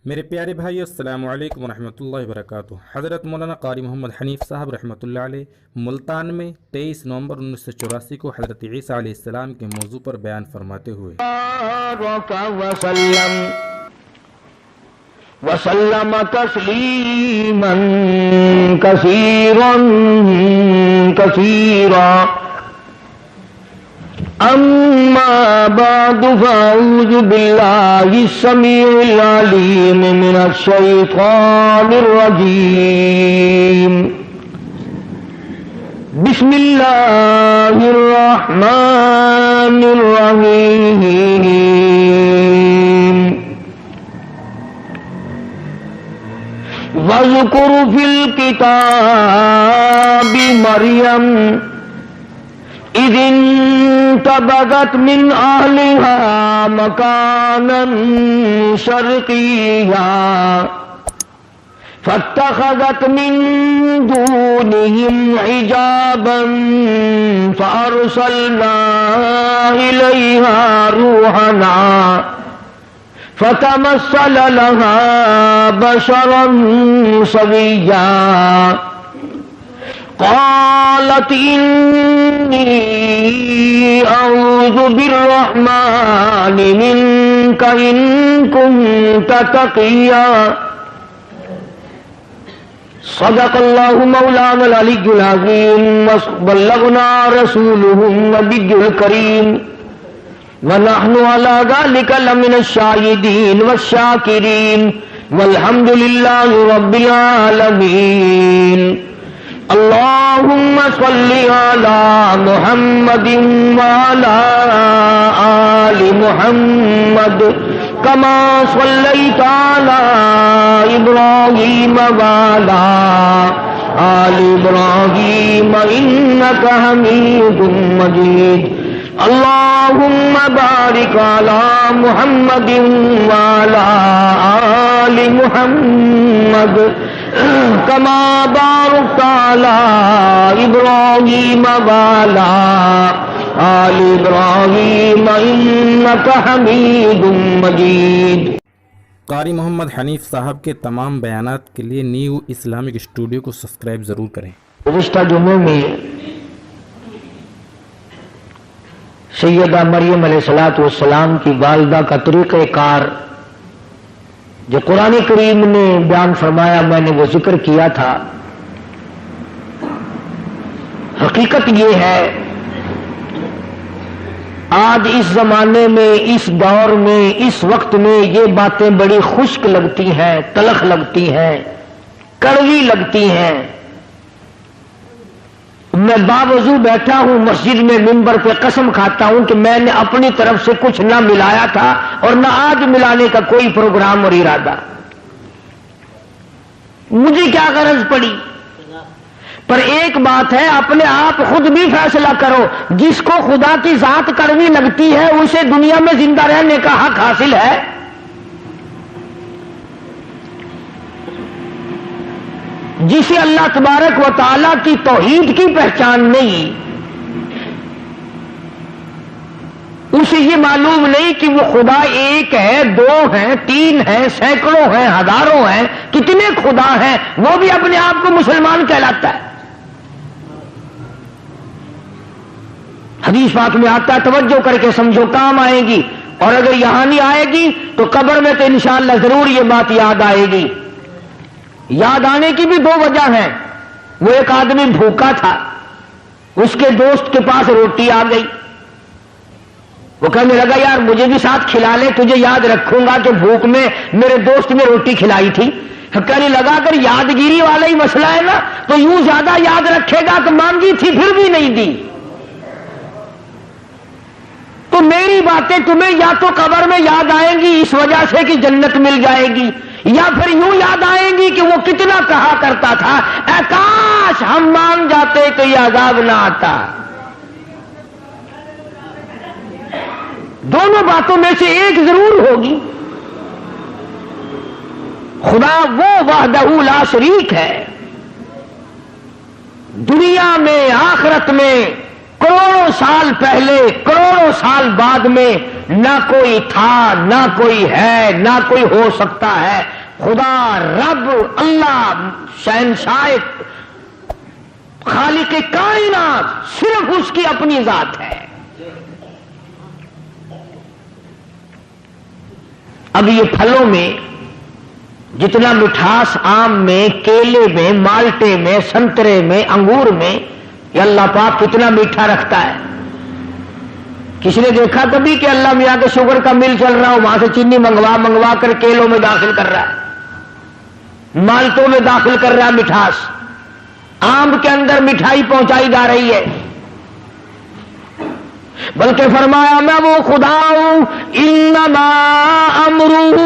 میرے پیارے بھائی السلام علیکم ورحمۃ اللہ وبرکاتہ۔ حضرت مولانا قاری محمد حنیف صاحب رحمۃ اللہ علیہ ملتان میں 23 نومبر 1984 کو حضرت عیسیٰ علیہ السلام کے موضوع پر بیان فرماتے ہوئے وسلم تسلیما کثیرا کثیرا اما بعد فاعوذ باللہ السمیع العلیم من الشیطان الرجیم بسم اللہ الرحمن الرحیم وَاذْكُرْ فِي الْكِتَابِ مَرْيَمَ إِذِ انتبذت مِنْ أَهْلِهَا مَكَانًا شَرْقِيًّا فَاتَّخَذَتْ مِنْ دُونِهِمْ حِجَابًا فَأَرْسَلْنَا إِلَيْهَا رُوحَنَا فتمثل لها بشرا سويا قالت إني أعوذ بالرحمن منك إن كنت تقيا صدق الله مولانا العلي العظيم وبلغنا رسوله النبي الكريم ونحن على ذلك لمن الشاهدين والشاكرين والحمد لله رب العالمين اللهم صل على محمد وعلى آل محمد كما صليت على إبراهيم وعلى آل إبراهيم إنك حميد مجيد اللهم بارك على محمد وعلى آل محمد كما باركت على إبراهيم وعلى آل إبراهيم إنك حميد مجيد۔ قاری محمد حنیف صاحب کے تمام بیانات کے لیے نیو اسلامک اسٹوڈیو کو سبسکرائب ضرور کریں۔ گزشتہ جمعے میں سیدہ مریم علیہ السلام کی والدہ کا طریقہ کار جو قرآن کریم نے بیان فرمایا میں نے وہ ذکر کیا تھا۔ حقیقت یہ ہے آج اس زمانے میں، اس دور میں، اس وقت میں یہ باتیں بڑی خشک لگتی ہیں، تلخ لگتی ہیں، کڑوی لگتی ہیں۔ میں باوضو بیٹھا ہوں مسجد میں منبر پہ، قسم کھاتا ہوں کہ میں نے اپنی طرف سے کچھ نہ ملایا تھا اور نہ آج ملانے کا کوئی پروگرام اور ارادہ۔ مجھے کیا غرض پڑی؟ پر ایک بات ہے، اپنے آپ خود بھی فیصلہ کرو، جس کو خدا کی ذات کڑوی لگتی ہے اسے دنیا میں زندہ رہنے کا حق حاصل ہے؟ جسے اللہ تبارک و تعالیٰ کی توحید کی پہچان نہیں، اسے یہ معلوم نہیں کہ وہ خدا ایک ہے، دو ہیں، تین ہیں، سینکڑوں ہیں، ہزاروں ہیں، کتنے خدا ہیں، وہ بھی اپنے آپ کو مسلمان کہلاتا ہے۔ حدیث پاک میں آتا ہے، توجہ کر کے سمجھو، کام آئے گی، اور اگر یہاں نہیں آئے گی تو قبر میں تو انشاءاللہ ضرور یہ بات یاد آئے گی۔ یاد آنے کی بھی دو وجہ ہیں۔ وہ ایک آدمی بھوکا تھا، اس کے دوست کے پاس روٹی آ گئی، وہ کہنے لگا یار مجھے بھی ساتھ کھلا لے، تجھے یاد رکھوں گا کہ بھوک میں میرے دوست نے روٹی کھلائی تھی۔ کہنے لگا اگر یادگیری والا ہی مسئلہ ہے نا تو یوں زیادہ یاد رکھے گا تو مانگی تھی پھر بھی نہیں دی۔ تو میری باتیں تمہیں یا تو قبر میں یاد آئیں گی اس وجہ سے کہ جنت مل جائے گی، یا پھر یوں یاد آئیں گی کہ وہ کتنا کہا کرتا تھا اے کاش ہم مان جاتے تو یہ عذاب نہ آتا۔ دونوں باتوں میں سے ایک ضرور ہوگی۔ خدا وہ وحدہ لا شریک ہے، دنیا میں آخرت میں کروڑوں سال پہلے کروڑوں سال بعد میں نہ کوئی تھا، نہ کوئی ہے، نہ کوئی ہو سکتا ہے۔ خدا رب اللہ شہنشاہ خالق کائنات صرف اس کی اپنی ذات ہے۔ اب یہ پھلوں میں جتنا مٹھاس آم میں، کیلے میں، مالٹے میں، سنترے میں، انگور میں، یہ اللہ پاک کتنا میٹھا رکھتا ہے۔ کسی نے دیکھا کبھی کہ اللہ میاں کے شوگر کا مل چل رہا ہو، وہاں سے چینی منگوا کر کیلوں میں داخل کر رہا ہے، مالٹوں میں داخل کر رہا ہے مٹھاس، آم کے اندر مٹھائی پہنچائی جا رہی ہے؟ بلکہ فرمایا میں وہ خدا ہوں، انما امرہ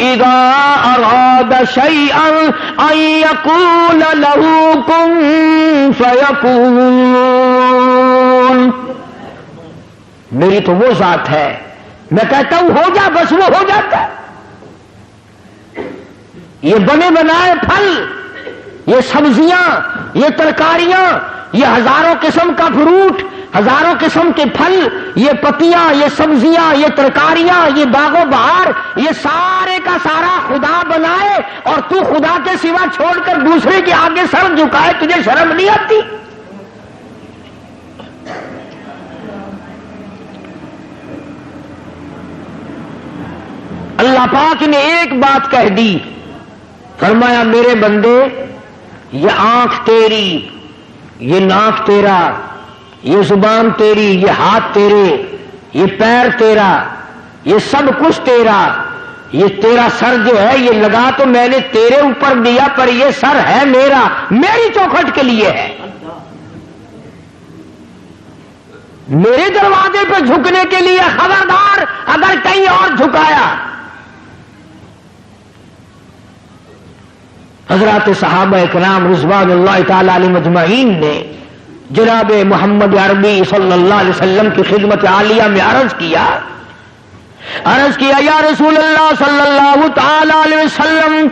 اذا اراد شیئا ان یقول له کن فیکون۔ میری تو وہ ذات ہے، میں کہتا ہوں ہو جا، بس وہ ہو جاتا ہے۔ یہ بنے بنائے پھل، یہ سبزیاں، یہ ترکاریاں، یہ ہزاروں قسم کا فروٹ، ہزاروں قسم کے پھل، یہ پتیاں، یہ سبزیاں، یہ ترکاریاں، یہ باغ و بہار، یہ سارے کا سارا خدا بنائے اور تو خدا کے سوا چھوڑ کر دوسرے کے آگے سر جھکائے، تجھے شرم نہیں آتی؟ اللہ پاک نے ایک بات کہہ دی، فرمایا میرے بندے یہ آنکھ تیری، یہ ناک تیرا، یہ زبان تیری، یہ ہاتھ تیرے، یہ پیر تیرا، یہ سب کچھ تیرا، یہ تیرا سر جو ہے یہ لگا تو میں نے تیرے اوپر دیا، پر یہ سر ہے میرا، میری چوکھٹ کے لیے ہے، میرے دروازے پہ جھکنے کے لیے۔ خبردار اگر کہیں اور جھکایا۔ حضرات صحابہ کرام رضوان اللہ تعالی علیہم اجمعین نے جناب محمد عربی صلی اللہ علیہ وسلم کی خدمت عالیہ میں عرض کیا یا رسول اللہ صلی اللہ تعالی علیہ وسلم،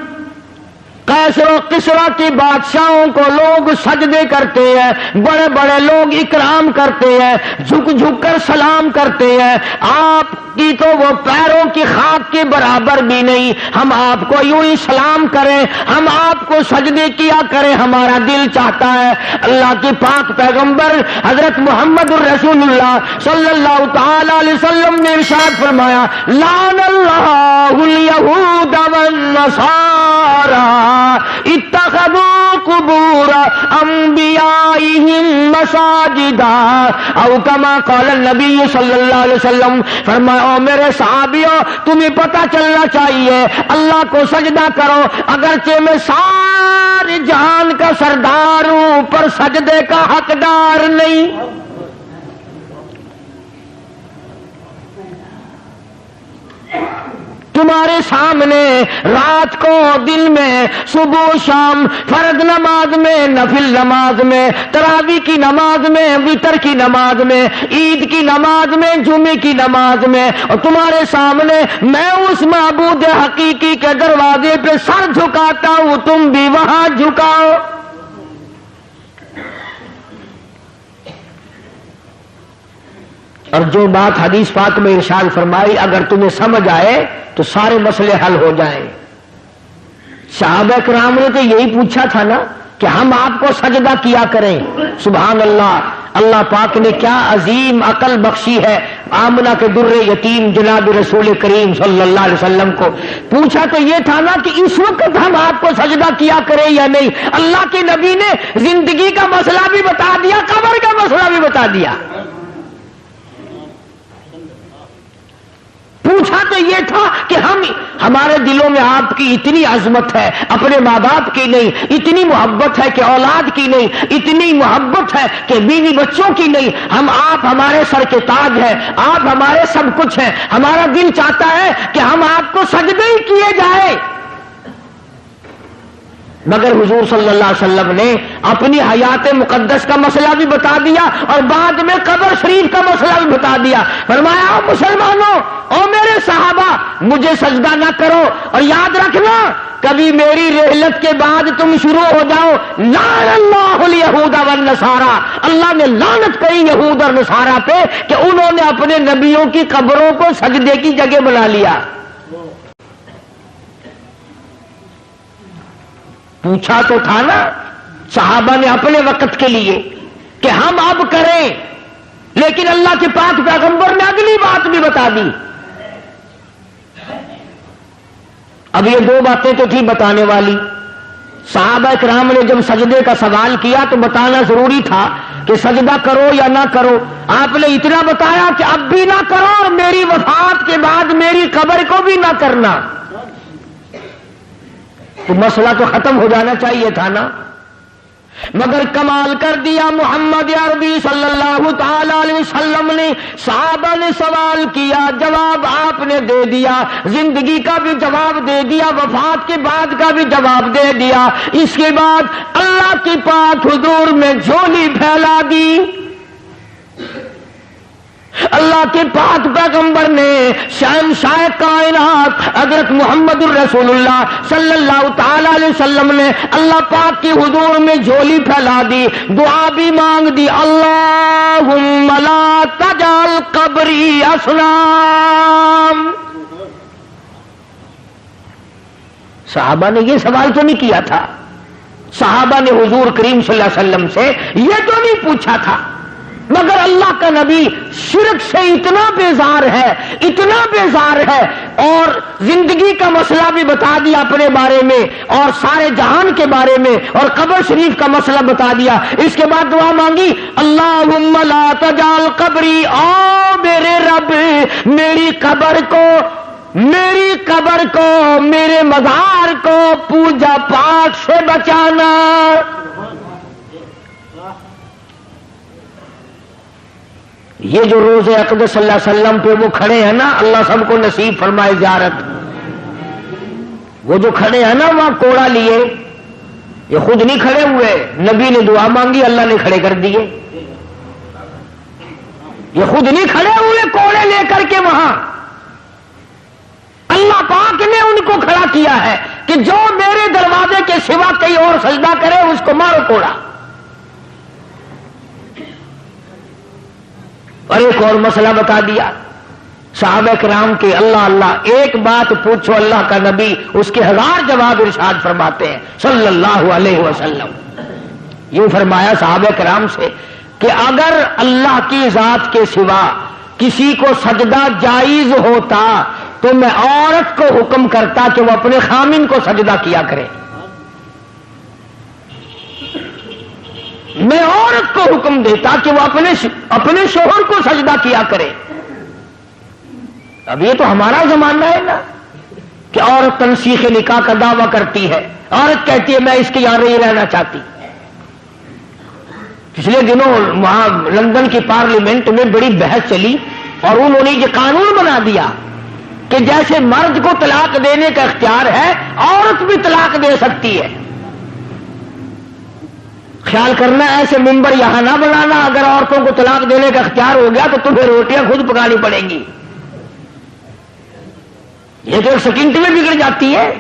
قیصر و کسریٰ کی بادشاہوں کو لوگ سجدے کرتے ہیں، بڑے بڑے لوگ اکرام کرتے ہیں، جھک جھک کر سلام کرتے ہیں، آپ کی تو وہ پیروں کی خاک کے برابر بھی نہیں، ہم آپ کو یوں ہی سلام کریں، ہم آپ کو سجدے کیا کریں، ہمارا دل چاہتا ہے۔ اللہ کے پاک پیغمبر حضرت محمد الرسول اللہ صلی اللہ تعالی علیہ وسلم نے ارشاد فرمایا، لعن اللہ الیہود والنصارى اتخذوا قبور انبیائہم مساجدا، او کما قال النبی صلی اللہ علیہ وسلم، فرمایا او میرے صحابیوں تمہیں پتہ چلنا چاہیے اللہ کو سجدہ کرو، اگرچہ میں سارے جہان کا سردار ہوں پر سجدے کا حقدار نہیں۔ تمہارے سامنے رات کو دن میں صبح شام فرض نماز میں نفل نماز میں تراویح کی نماز میں وتر کی نماز میں عید کی نماز میں جمعے کی نماز میں اور تمہارے سامنے میں اس معبود حقیقی کے دروازے پہ سر جھکاتا ہوں، تم بھی وہاں جھکاؤ۔ اور جو بات حدیث پاک میں ارشاد فرمائی اگر تمہیں سمجھ آئے تو سارے مسئلے حل ہو جائیں۔ صحابہ کرام نے تو یہی پوچھا تھا نا کہ ہم آپ کو سجدہ کیا کریں۔ سبحان اللہ، اللہ پاک نے کیا عظیم عقل بخشی ہے آمنہ کے در یتیم جناب رسول کریم صلی اللہ علیہ وسلم کو۔ پوچھا تو یہ تھا نا کہ اس وقت ہم آپ کو سجدہ کیا کریں یا نہیں۔ اللہ کے نبی نے زندگی کا مسئلہ بھی بتا دیا، قبر کا مسئلہ بھی بتا دیا۔ پوچھا تو یہ تھا کہ ہمارے دلوں میں آپ کی اتنی عظمت ہے، اپنے ماں باپ کی نہیں، اتنی محبت ہے کہ اولاد کی نہیں، اتنی محبت ہے کہ بیوی بچوں کی نہیں، آپ ہمارے سر کے تاج ہیں، آپ ہمارے سب کچھ ہیں، ہمارا دل چاہتا ہے کہ ہم آپ کو سجدے ہی کیے جائے۔ مگر حضور صلی اللہ علیہ وسلم نے اپنی حیات مقدس کا مسئلہ بھی بتا دیا اور بعد میں قبر شریف کا مسئلہ بھی بتا دیا۔ فرمایا او مسلمانوں، او میرے صحابہ، مجھے سجدہ نہ کرو اور یاد رکھنا کبھی میری رحلت کے بعد تم شروع ہو جاؤ لعن اللہ الیہود والنصارى، اللہ نے لعنت کری یہود اور نصارہ پہ کہ انہوں نے اپنے نبیوں کی قبروں کو سجدے کی جگہ بنا لیا۔ پوچھا تو تھا نا صحابہ نے اپنے وقت کے لیے کہ ہم اب کریں، لیکن اللہ کے پاک پیغمبر نے اگلی بات بھی بتا دی۔ اب یہ دو باتیں تو تھی بتانے والی، صحابہ کرام نے جب سجدے کا سوال کیا تو بتانا ضروری تھا کہ سجدہ کرو یا نہ کرو۔ آپ نے اتنا بتایا کہ اب بھی نہ کرو اور میری وفات کے بعد میری قبر کو بھی نہ کرنا، تو مسئلہ تو ختم ہو جانا چاہیے تھا نا۔ مگر کمال کر دیا محمد عربی صلی اللہ تعالی علیہ وسلم نے، صحابہ نے سوال کیا، جواب آپ نے دے دیا، زندگی کا بھی جواب دے دیا، وفات کے بعد کا بھی جواب دے دیا۔ اس کے بعد اللہ کی پاک حضور میں جھولی پھیلا دی۔ اللہ کے پاک پیغمبر نے شہنشاہ کائنات حضرت محمد الرسول اللہ صلی اللہ تعالی علیہ وسلم نے اللہ پاک کی حضور میں جھولی پھیلا دی، دعا بھی مانگ دی، اللہم لا تجعل قبری اصنام۔ صحابہ نے یہ سوال تو نہیں کیا تھا، صحابہ نے حضور کریم صلی اللہ علیہ وسلم سے یہ تو نہیں پوچھا تھا، مگر اللہ کا نبی شرک سے اتنا بیزار ہے، اتنا بیزار ہے، اور زندگی کا مسئلہ بھی بتا دیا اپنے بارے میں اور سارے جہان کے بارے میں، اور قبر شریف کا مسئلہ بتا دیا۔ اس کے بعد دعا مانگی، اللہم لا تجعل قبری، او میرے رب میری قبر کو میرے مزار کو پوجا پاٹ سے بچانا۔ یہ جو روز اقدس صلی اللہ علیہ وسلم پہ وہ کھڑے ہیں نا، اللہ سب کو نصیب فرمائے زیارت، وہ جو کھڑے ہیں نا وہاں کوڑا لیے، یہ خود نہیں کھڑے ہوئے، نبی نے دعا مانگی اللہ نے کھڑے کر دیے، یہ خود نہیں کھڑے ہوئے کوڑے لے کر کے، وہاں اللہ پاک نے ان کو کھڑا کیا ہے کہ جو میرے دروازے کے سوا کہیں اور سجدہ کرے اس کو مارو کوڑا۔ اور ایک اور مسئلہ بتا دیا صحابہ کرام کے، اللہ اللہ ایک بات پوچھو اللہ کا نبی اس کے 1000 جواب ارشاد فرماتے ہیں صلی اللہ علیہ وسلم۔ یوں فرمایا صحابہ کرام سے کہ اگر اللہ کی ذات کے سوا کسی کو سجدہ جائز ہوتا تو میں عورت کو حکم کرتا کہ وہ اپنے خامن کو سجدہ کیا کرے، میں عورت کو حکم دیتا کہ وہ اپنے شوہر کو سجدہ کیا کرے۔ اب یہ تو ہمارا زمانہ ہے نا کہ عورت تنسیخ نکاح کا دعویٰ کرتی ہے، عورت کہتی ہے میں اس کے یہاں نہیں رہنا چاہتی۔ پچھلے دنوں وہاں لندن کی پارلیمنٹ میں بڑی بحث چلی اور انہوں نے یہ قانون بنا دیا کہ جیسے مرد کو طلاق دینے کا اختیار ہے عورت بھی طلاق دے سکتی ہے۔ خیال کرنا ایسے ممبر یہاں نہ بنانا، اگر عورتوں کو طلاق دینے کا اختیار ہو گیا تو تمہیں روٹیاں خود پکانی پڑیں گی، یہ تو ایک سیکنڈ میں بگڑ جاتی ہے۔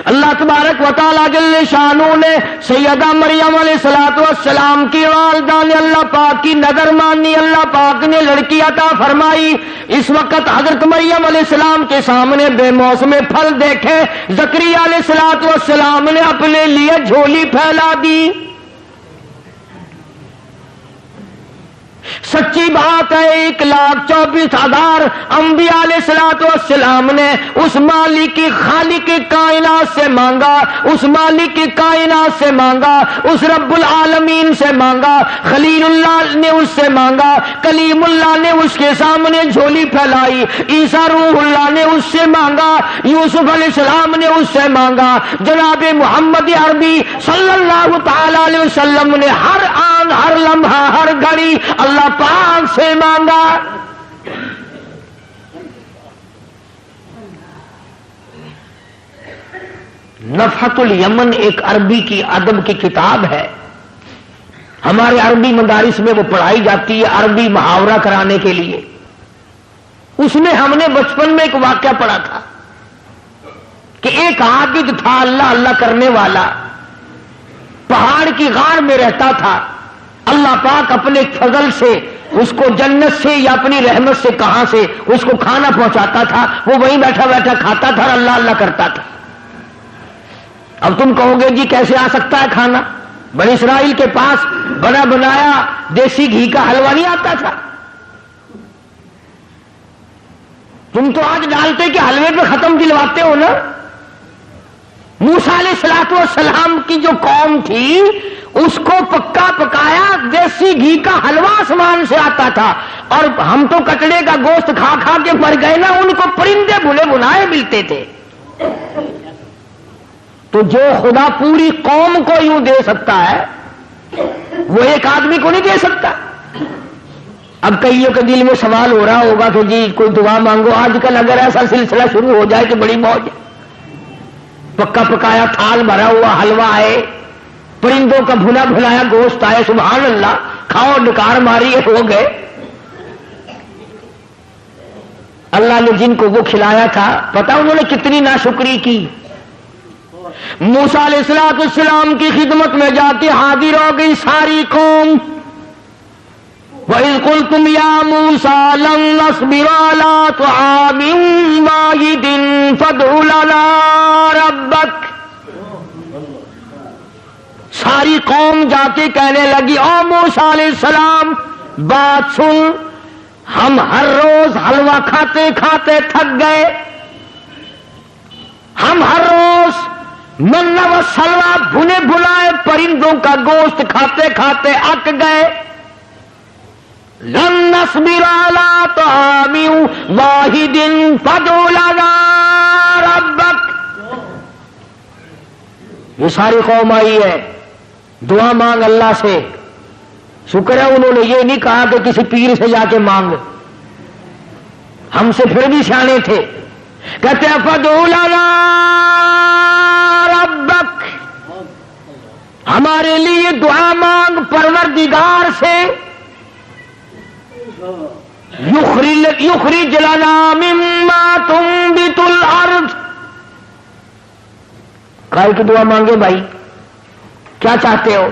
اللہ تبارک و تعالیٰ جل شانہ نے سیدہ مریم علیہ الصلوۃ والسلام کی والدہ نے اللہ پاک کی نظر مانی، اللہ پاک نے لڑکی عطا فرمائی۔ اس وقت حضرت مریم علیہ السلام کے سامنے بے موسم پھل دیکھے، زکریا علیہ الصلوۃ والسلام نے اپنے لیے جھولی پھیلا دی۔ سچی بات ہے 1,24,000 انبیاء علیہ الصلوۃ والسلام نے اس مالک کی خالق کائنات سے مانگا، اس مالک کی کائنات سے مانگا، اس رب العالمین سے مانگا، خلیل اللہ نے اس سے مانگا، کلیم اللہ نے اس کے سامنے جھولی پھیلائی، عیسیٰ روح اللہ نے اس سے مانگا، یوسف علیہ السلام نے اس سے مانگا، جناب محمد عربی صلی اللہ تعالی علیہ وسلم نے ہر آن ہر لمحہ ہر گھڑی اللہ پاک سے مانگا۔ نفحۃ الیمن ایک عربی کی ادب کی کتاب ہے، ہمارے عربی مدارس میں وہ پڑھائی جاتی ہے عربی محاورہ کرانے کے لیے۔ اس میں ہم نے بچپن میں ایک واقعہ پڑھا تھا، کہ ایک عابد تھا اللہ اللہ کرنے والا، پہاڑ کی غار میں رہتا تھا، اللہ پاک اپنے فضل سے اس کو جنت سے یا اپنی رحمت سے کہاں سے اس کو کھانا پہنچاتا تھا، وہ وہیں بیٹھا بیٹھا کھاتا تھا اور اللہ اللہ کرتا تھا۔ اب تم کہو گے جی کیسے آ سکتا ہے کھانا؟ بنی اسرائیل کے پاس بنا بنایا دیسی گھی کا حلوہ نہیں آتا تھا؟ تم تو آج ڈالتے کہ حلوے پہ ختم دلواتے ہو نا۔ موسیٰ علیہ الصلوۃ والسلام کی جو قوم تھی اس کو پکا پکایا دیسی گھی کا حلوہ آسمان سے آتا تھا، اور ہم تو کٹڑے کا گوشت کھا کھا کے مر گئے نا، ان کو پرندے بھنے بنائے ملتے تھے۔ تو جو خدا پوری قوم کو یوں دے سکتا ہے وہ ایک آدمی کو نہیں دے سکتا۔ اب کئیوں کے دل میں سوال ہو رہا ہوگا کہ جی کوئی دعا مانگو، آج کل اگر ایسا سلسلہ شروع ہو جائے کہ بڑی موج، پکا پکایا تھال بھرا ہوا حلوہ آئے، پرندوں کا بھنا بھنایا گوشت آئے، سبحان اللہ، کھاؤ ڈکار ماری ہو گئے۔ اللہ نے جن کو وہ کھلایا تھا پتا انہوں نے کتنی ناشکری کی۔ موسیٰ علیہ السلام کی خدمت میں جا کے حاضر ہو گئی ساری قوم۔ وَإِذْ قُلْتُمْ يَا مُوسَىٰ لَن نَّصْبِرَ عَلَىٰ طَعَامٍ وَاحِدٍ فَادْعُ لَنَا رَبَّكَ۔ ساری قوم جا کے کہنے لگی او موسیٰ علیہ السلام بات سن، ہم ہر روز حلوہ کھاتے کھاتے تھک گئے، ہم ہر روز من و سلوہ بھنے بھنائے پرندوں کا گوشت کھاتے کھاتے اک گئے۔ لن نصبر علی طعام واحد فادع لنا ربک۔ یہ ساری قوم آئی ہے، دعا مانگ اللہ سے۔ شکر ہے انہوں نے یہ نہیں کہا کہ کسی پیر سے جا کے مانگ، ہم سے پھر بھی سیانے تھے۔ کہتے ہیں فادع لنا ربک، ہمارے لیے دعا مانگ پروردگار سے۔ یخرج لنا مما تنبت الارض، کائے کی دعا مانگے بھائی؟ کیا چاہتے ہو؟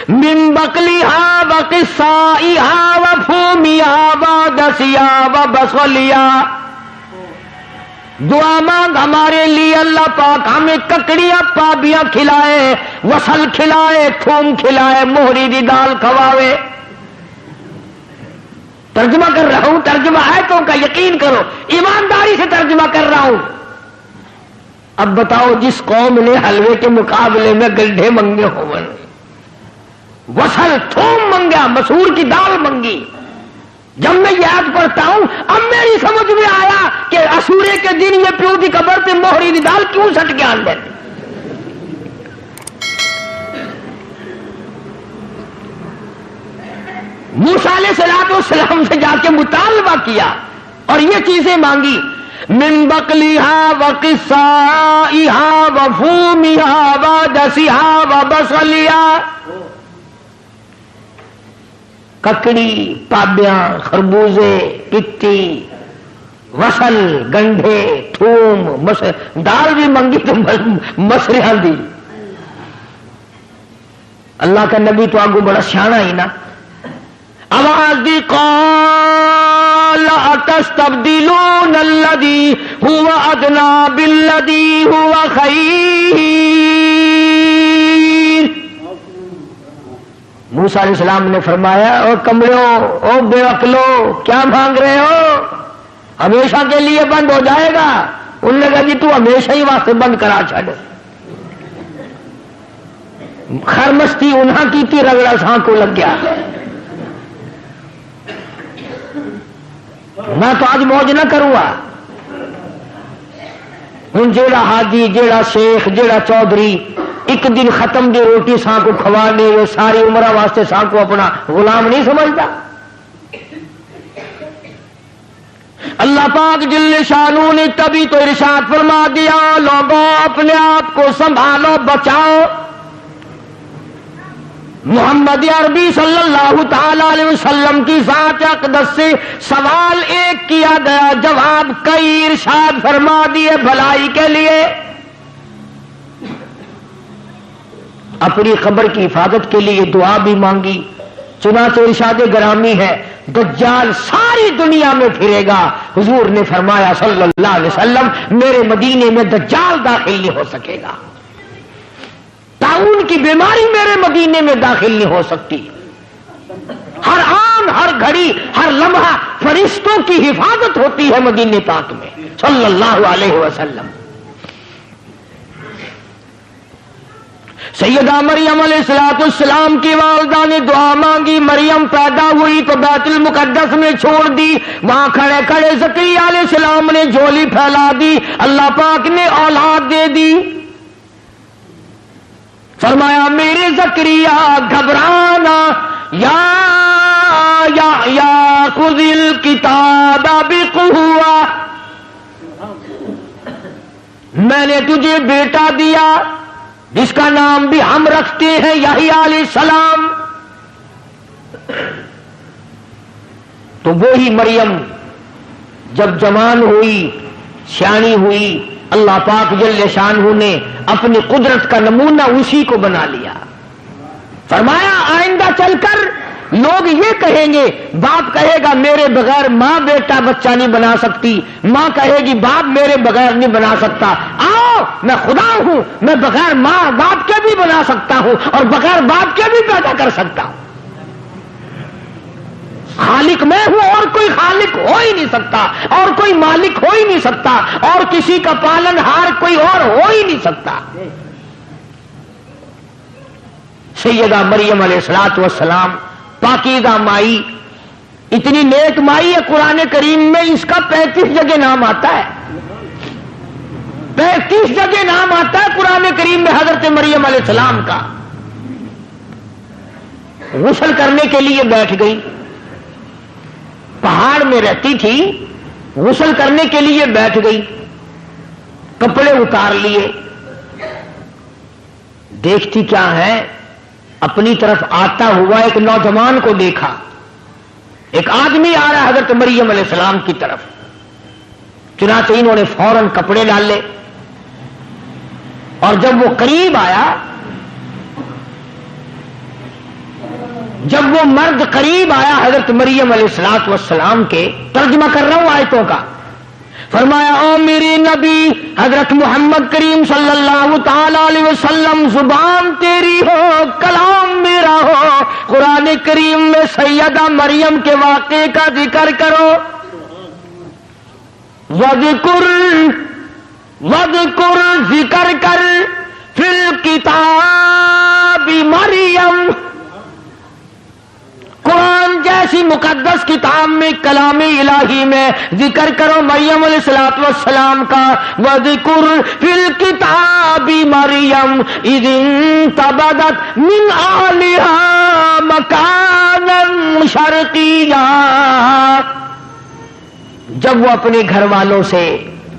من بقلیہا وقصائہا وفومیہا ودسیہا وبصلیہا، دعا مانگ ہمارے لیے اللہ پاک ہمیں ککڑیاں پابیاں کھلائے، وصل کھلائے، تھوم کھلائے، موہری دی دال کھواوے۔ ترجمہ کر رہا ہوں، ترجمہ آیتوں کا یقین کرو، ایمانداری سے ترجمہ کر رہا ہوں۔ اب بتاؤ جس قوم نے حلوے کے مقابلے میں گلڈھے منگے ہوں، وصل تھوم منگا، مسور کی دال منگی۔ جب میں یاد پڑھتا ہوں اب میری سمجھ میں آیا کہ اسورے کے دن یہ پیو دی قبر پہ موہری دی دال کیوں سٹ کے آن دیتے۔ موسیٰ علیہ السلام سے جا کے مطالبہ کیا اور یہ چیزیں مانگی، من بقلیہا وقصائہا وفومیہا ودسیہا وبصلیہا، ککڑی، پابیاں، خربوزے، پتی، وصل، گنڈھے، تھوم، دال بھی منگی تو مسریاں دی۔ اللہ کا نبی تو آگو بڑا سیانا ہی نا، آواز دی قال اتستبدلون الذی هو ادنی بالذی هو خیر۔ موسیٰ علیہ السلام نے فرمایا او کمڑو، او بے عقلو، کیا مانگ رہے ہو؟ ہمیشہ کے لیے بند ہو جائے گا۔ انہوں نے کہا جی تو ہمیشہ ہی واسطے بند کرا چھڑ۔ خرمستی انہاں کی تھی، رگڑا ساں کو لگ گیا۔ میں تو آج موج نہ کروں گا۔ ہوں جیڑا حاجی، جیڑا شیخ، جیڑا چودھری ایک دن ختم دی روٹی ساں کو کھوانے، وہ ساری عمر واسطے ساں کو اپنا غلام نہیں سمجھتا۔ اللہ پاک جل شانو نے تبھی تو ارشاد فرما دیا لوگوں اپنے آپ کو سنبھالو، بچاؤ۔ محمد عربی صلی اللہ تعالی علیہ وسلم کی ذات اقدس سے سوال ایک کیا گیا، جواب کئی ارشاد فرما دیے بھلائی کے لیے۔ اپنی قبر کی حفاظت کے لیے دعا بھی مانگی. چنانچہ ارشاد گرامی ہے دجال ساری دنیا میں پھرے گا. حضور نے فرمایا صلی اللہ علیہ وسلم میرے مدینے میں دجال داخل نہیں ہو سکے گا. طاعون کی بیماری میرے مدینے میں داخل نہیں ہو سکتی. ہر آن ہر گھڑی ہر لمحہ فرشتوں کی حفاظت ہوتی ہے مدینے پاک میں صلی اللہ علیہ وسلم. سیدہ مریم علیہ السلام کی والدہ نے دعا مانگی. مریم پیدا ہوئی تو بیت المقدس میں چھوڑ دی. وہاں کھڑے کھڑے زکریا علیہ السلام نے جھولی پھیلا دی. اللہ پاک نے اولاد دے دی. فرمایا میرے زکریا گھبرانا یا خذ الکتاب بقوہ، میں نے تجھے بیٹا دیا جس کا نام بھی ہم رکھتے ہیں یحییٰ علیہ السلام. تو وہی مریم جب جوان ہوئی سیانی ہوئی اللہ پاک جل شانہ نے اپنی قدرت کا نمونہ اسی کو بنا لیا. فرمایا آئندہ چل کر لوگ یہ کہیں گے، باپ کہے گا میرے بغیر ماں بیٹا بچہ نہیں بنا سکتی، ماں کہے گی باپ میرے بغیر نہیں بنا سکتا. آؤ میں خدا ہوں، میں بغیر ماں باپ کے بھی بنا سکتا ہوں اور بغیر باپ کے بھی پیدا کر سکتا ہوں. خالق میں ہوں اور کوئی خالق ہو ہی نہیں سکتا اور کوئی مالک ہو ہی نہیں سکتا اور کسی کا پالن ہار کوئی اور ہو ہی نہیں سکتا. سیدہ مریم علیہ السلام پاکیزہ مائی، اتنی نیک مائی ہے قرآن کریم میں اس کا 35 جگہ نام آتا ہے. 35 جگہ نام آتا ہے قرآن کریم میں حضرت مریم علیہ السلام کا. غسل کرنے کے لیے بیٹھ گئی، پہاڑ میں رہتی تھی، غسل کرنے کے لیے بیٹھ گئی، کپڑے اتار لیے، دیکھتی کیا ہے اپنی طرف آتا ہوا ایک نوجوان کو دیکھا. ایک آدمی آ رہا ہے حضرت مریم علیہ السلام کی طرف. چنانچہ انہوں نے فوراً کپڑے ڈالے اور جب وہ قریب آیا، جب وہ مرد قریب آیا حضرت مریم علیہ السلام کے، ترجمہ کر رہا ہوں آیتوں کا، فرمایا او میرے نبی حضرت محمد کریم صلی اللہ تعالی علیہ وسلم زبان تیری ہو کلام میرا ہو، قرآن کریم میں سیدہ مریم کے واقعے کا ذکر کرو. وذکر ذکر کر فی الکتاب مریم، قرآن جیسی مقدس کتاب میں کلام الہی میں ذکر کرو مریم علیہ السلام کا. وَذِكُرْ فِي الْكِتَابِ مَرْيَمْ إِذِ انْتَبَذَتْ مِنْ أَهْلِهَا مَكَانًا شَرْقِيًّا، جب وہ اپنے گھر والوں سے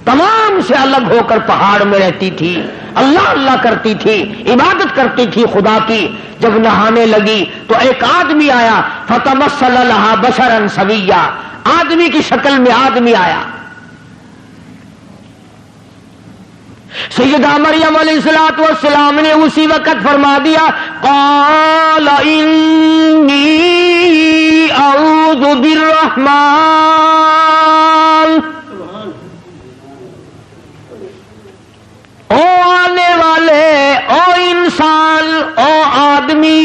تمام سے الگ ہو کر پہاڑ میں رہتی تھی، اللہ اللہ کرتی تھی، عبادت کرتی تھی خدا کی. جب نہانے لگی تو ایک آدمی آیا، فتمثل لها بشرا سویا، آدمی کی شکل میں آدمی آیا. سیدہ مریم علیہ السلام نے اسی وقت فرما دیا قال انی اعوذ بالرحمن، او آنے والے، او انسان، او آدمی،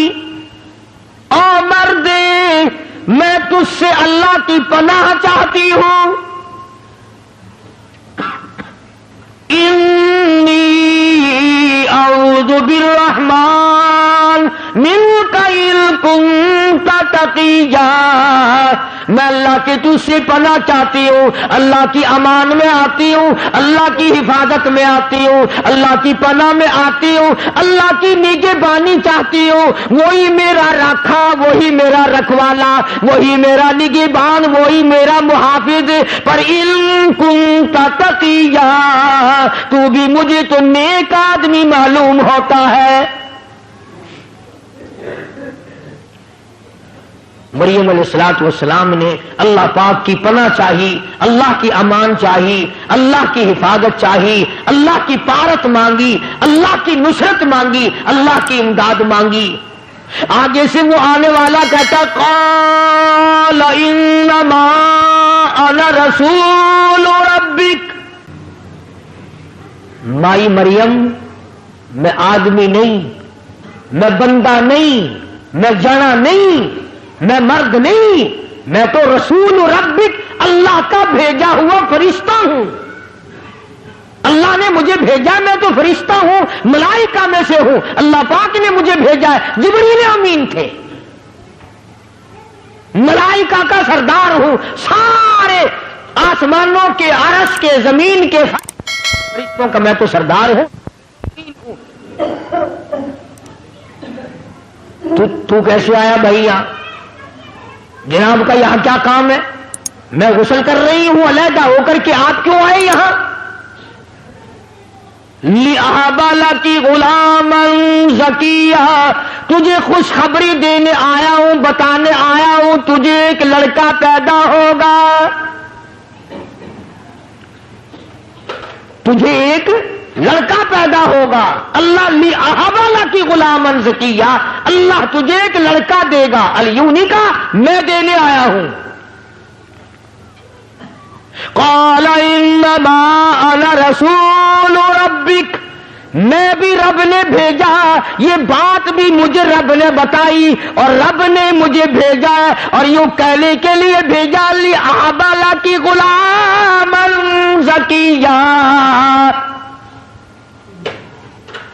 او مرد، میں تجھ سے اللہ کی پناہ چاہتی ہوں. انی اعوذ بالرحمن منک ان کنت تقیا، میں اللہ کے تجھ سے پناہ چاہتی ہوں، اللہ کی امان میں آتی ہوں، اللہ کی حفاظت میں آتی ہوں، اللہ کی پناہ میں آتی ہوں، اللہ کی نگہبانی چاہتی ہوں. وہی میرا رکھا، وہی میرا رکھوالا، وہی میرا نگہبان، وہی میرا محافظ. پر ان کنت تقیا، تو بھی مجھے تو نیک آدمی معلوم ہوتا ہے. مریم علیہ السلام نے اللہ پاک کی پناہ چاہی، اللہ کی امان چاہی، اللہ کی حفاظت چاہی، اللہ کی پارت مانگی، اللہ کی نصرت مانگی، اللہ کی امداد مانگی۔ آگے سے وہ آنے والا کہتا قال انما انا رسول ربک، مائی مریم میں آدمی نہیں، میں بندہ نہیں، میں جنا نہیں، میں مرد نہیں، میں تو رسول ربک، اللہ کا بھیجا ہوا فرشتہ ہوں۔ اللہ نے مجھے بھیجا، میں تو فرشتہ ہوں، ملائکہ میں سے ہوں، اللہ پاک نے مجھے بھیجا ہے۔ جبریل امین تھے، ملائکہ کا سردار ہوں، سارے آسمانوں کے، عرش کے، زمین کے فرشتوں کا میں تو سردار ہوں۔ تو کیسے آیا بھائی یہاں؟ جناب کا یہاں کیا کام ہے؟ میں غسل کر رہی ہوں علیحدہ ہو کر کے، آپ کیوں آئے یہاں؟ لِأَهَبَ لَكِ غُلَامًا زَكِيًّا، تجھے خوشخبری دینے آیا ہوں، بتانے آیا ہوں، تجھے ایک لڑکا پیدا ہوگا، تجھے ایک لڑکا پیدا ہوگا۔ اللہ لِأَهَبَ لَكِ غُلَامًا زَكِيًّا، اللہ تجھے ایک لڑکا دے گا، الیونی کا میں دینے آیا ہوں۔ قال انما انا رسول ربک، میں بھی رب نے بھیجا، یہ بات بھی مجھے رب نے بتائی اور رب نے مجھے بھیجا، اور یوں کہنے کے لیے بھیجا لِأَهَبَ لَكِ غُلَامًا زَكِيًّا،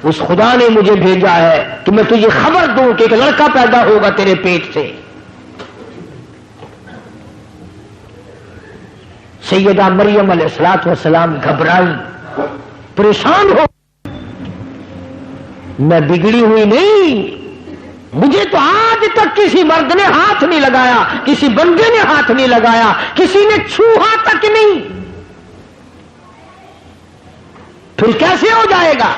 اس خدا نے مجھے بھیجا ہے کہ میں تجھے خبر دوں کہ ایک لڑکا پیدا ہوگا تیرے پیٹ سے۔ سیدہ مریم علیہ السلام گھبرائی، پریشان ہو، میں بگڑی ہوئی نہیں، مجھے تو آج تک کسی مرد نے ہاتھ نہیں لگایا، کسی بندے نے ہاتھ نہیں لگایا، کسی نے چھوہا تک نہیں، پھر کیسے ہو جائے گا؟